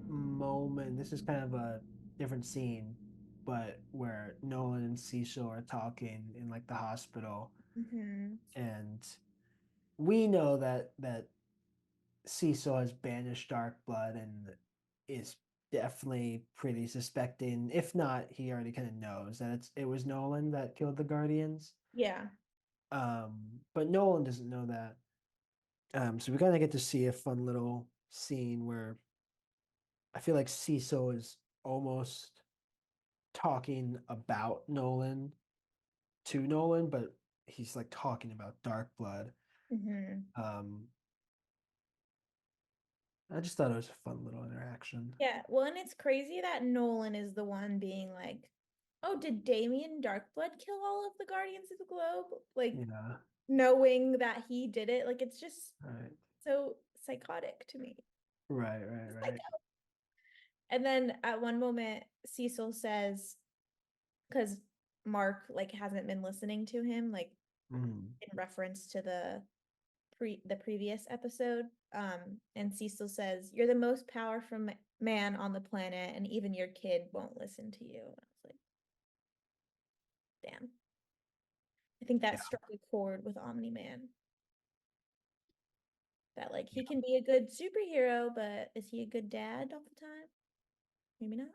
moment. This is kind of a different scene, but where Nolan and Cecil are talking in like the hospital, Hmm. and we know that Cecil has banished dark blood and is definitely pretty suspecting. If not, he already kind of knows that it was Nolan that killed the Guardians. Yeah. But Nolan doesn't know that. So we kind of get to see a fun little scene where I feel like Cecil is almost talking about Nolan to Nolan, but he's like talking about Dark Blood. Hmm. Um, I just thought it was a fun little interaction. Yeah. Well, and it's crazy that Nolan is the one being like, oh, did Damien Darkblood kill all of the Guardians of the Globe? Like, Yeah. knowing that he did it, like, it's just Right. so psychotic to me. Right. Right. It's like, Right. and then at one moment, Cecil says, because Mark like hasn't been listening to him, like Mm. in reference to the previous episode. And Cecil says, "You're the most powerful man on the planet, and even your kid won't listen to you." And I was like, damn. I think that Yeah. struck a chord with Omni Man. That like he Yeah. can be a good superhero, but is he a good dad all the time? Maybe not.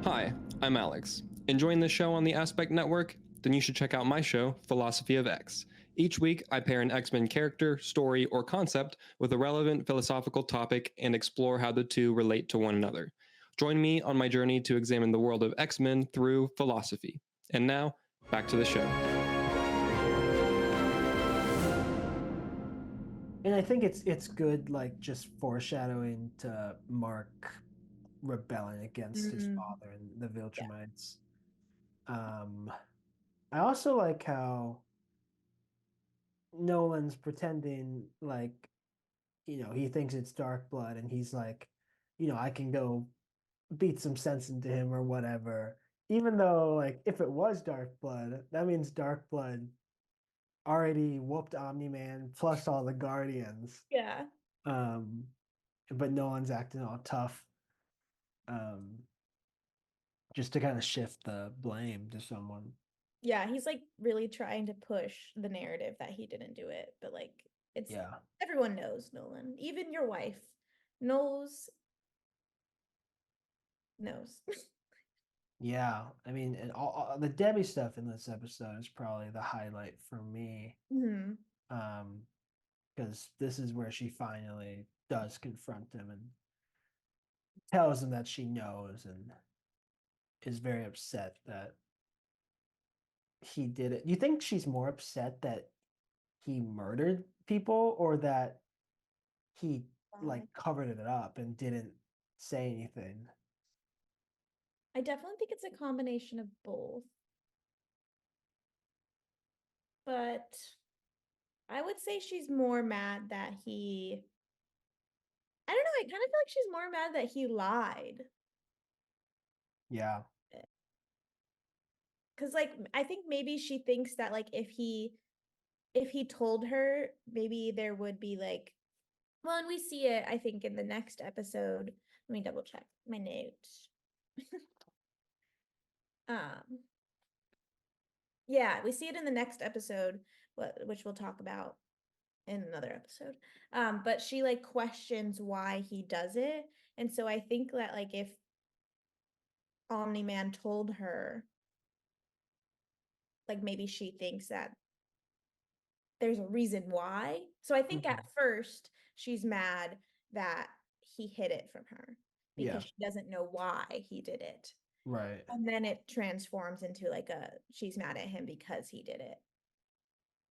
Hi, I'm Alex. Enjoying this show on the Aspect Network? Then you should check out my show, Philosophy of X. Each week, I pair an X Men character, story, or concept with a relevant philosophical topic and explore how the two relate to one another. Join me on my journey to examine the world of X Men through philosophy. And now, back to the show. And I think it's good, like just foreshadowing to Mark rebelling against his Mm, father and the yeah. Viltrumites. Um, I also like how Nolan's pretending like, he thinks it's dark blood and he's like, I can go beat some sense into him or whatever. Even though, like, if it was dark blood, that means dark blood already whooped Omni-Man plus all the Guardians. Yeah. Um, but Nolan's acting all tough, um, just to kind of shift the blame to someone. Yeah, he's like really trying to push the narrative that he didn't do it, but like it's Yeah. everyone knows Nolan. Even your wife knows knows. Yeah, I mean, and all the Debbie stuff in this episode is probably the highlight for me. Hmm. Um, because this is where she finally does confront him and tells him that she knows and is very upset that he did it. Do you think she's more upset that he murdered people or that he Why? like covered it up and didn't say anything? I definitely think it's a combination of both, but I would say she's more mad that I don't know, I kind of feel like she's more mad that he lied. Yeah. Because like I think maybe she thinks that like if he told her, maybe there would be like, well, and we see it, I think, in the next episode. Let me double check my notes. Um, yeah, we see it in the next episode, which we'll talk about in another episode. But she like questions why he does it. And so I think that like if Omni-Man told her, like maybe she thinks that there's a reason why. So I think Mhm. at first she's mad that he hid it from her because Yeah. she doesn't know why he did it. Right. And then it transforms into like a she's mad at him because he did it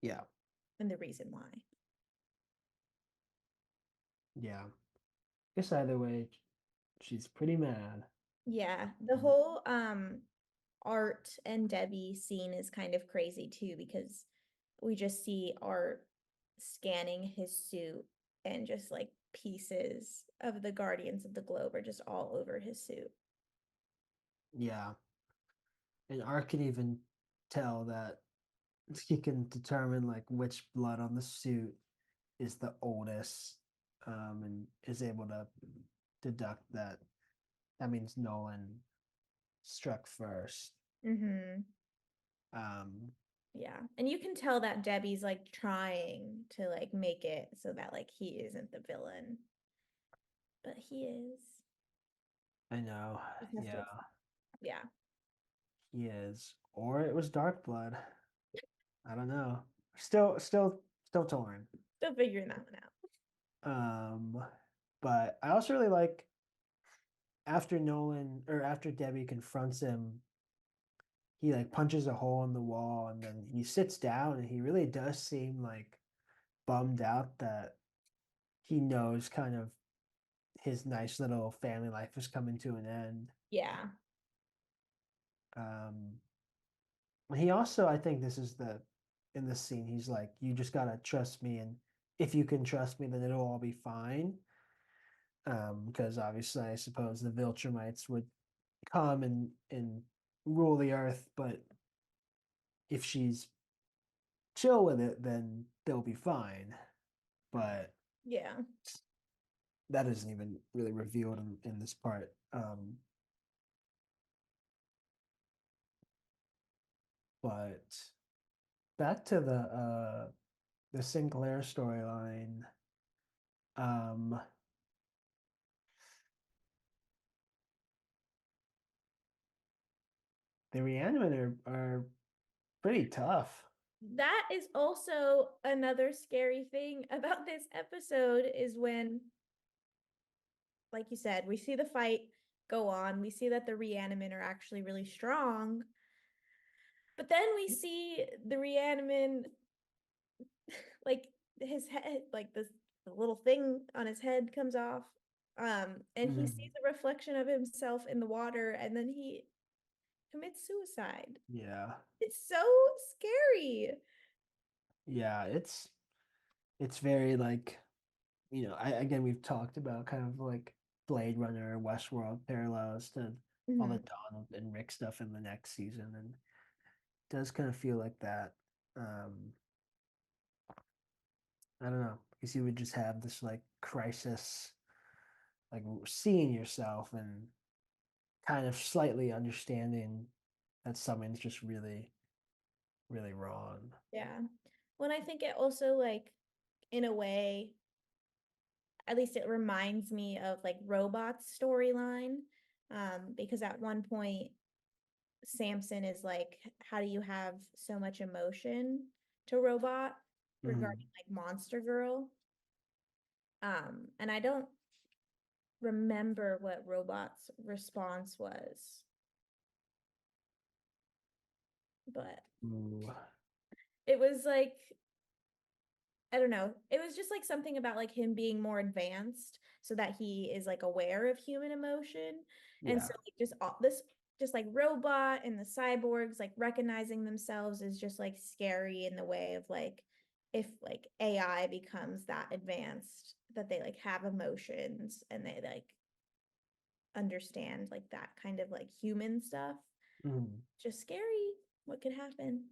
Yeah. and the reason why. Yeah. Guess either way, she's pretty mad. Yeah, the whole Art and Debbie scene is kind of crazy too because we just see Art scanning his suit and just like pieces of the Guardians of the Globe are just all over his suit. Yeah. And Art can even tell that he can determine like which blood on the suit is the oldest, and is able to deduct that. That means Nolan struck first. Mm-hmm. Um, Yeah. And you can tell that Debbie's like trying to like make it so that like he isn't the villain. But he is. I know. Just has to Yeah, yeah. he is. Or it was Dark Blood. I don't know. Still torn. Still figuring that one out. But I also really like after Nolan or after Debbie confronts him, he like punches a hole in the wall and then he sits down and he really does seem like bummed out that he knows kind of his nice little family life is coming to an end. Yeah. Um, he also, I think this is the in this scene, he's like, you just gotta trust me, and if you can trust me, then it'll all be fine. Because obviously, I suppose the Viltrumites would come and rule the earth, but if she's chill with it, then they'll be fine. But Yeah. that isn't even really revealed in this part. But back to the Sinclair storyline. Um, the Reanimator are pretty tough. That is also another scary thing about this episode is when, like you said, we see the fight go on. We see that the Reanimin are actually really strong. But then we see the Reanimin, like his head, like this the little thing on his head comes off. And he sees a reflection of himself in the water, and then he commits suicide. Yeah, It's so scary. yeah, it's very like I again we've talked about kind of like Blade Runner, Westworld parallels to all the Mhm. Donald and Rick stuff in the next season, and it does kind of feel like that. Um, I don't know, because you would just have this like crisis, like seeing yourself and kind of slightly understanding that something's just really, really wrong. Yeah. When I think it also like in a way, at least it reminds me of like Robot's storyline. Because at one point Samson is like, how do you have so much emotion to Robot Mhm. regarding like Monster Girl? And I don't remember what Robot's response was, but Ooh. it was like I don't know. It was just like something about like him being more advanced so that he is like aware of human emotion. And Yeah. so like just all this just like robot and the cyborgs like recognizing themselves is just like scary in the way of like if like AI becomes that advanced that they like have emotions and they like understand like that kind of like human stuff. Mhm. Just scary what could happen.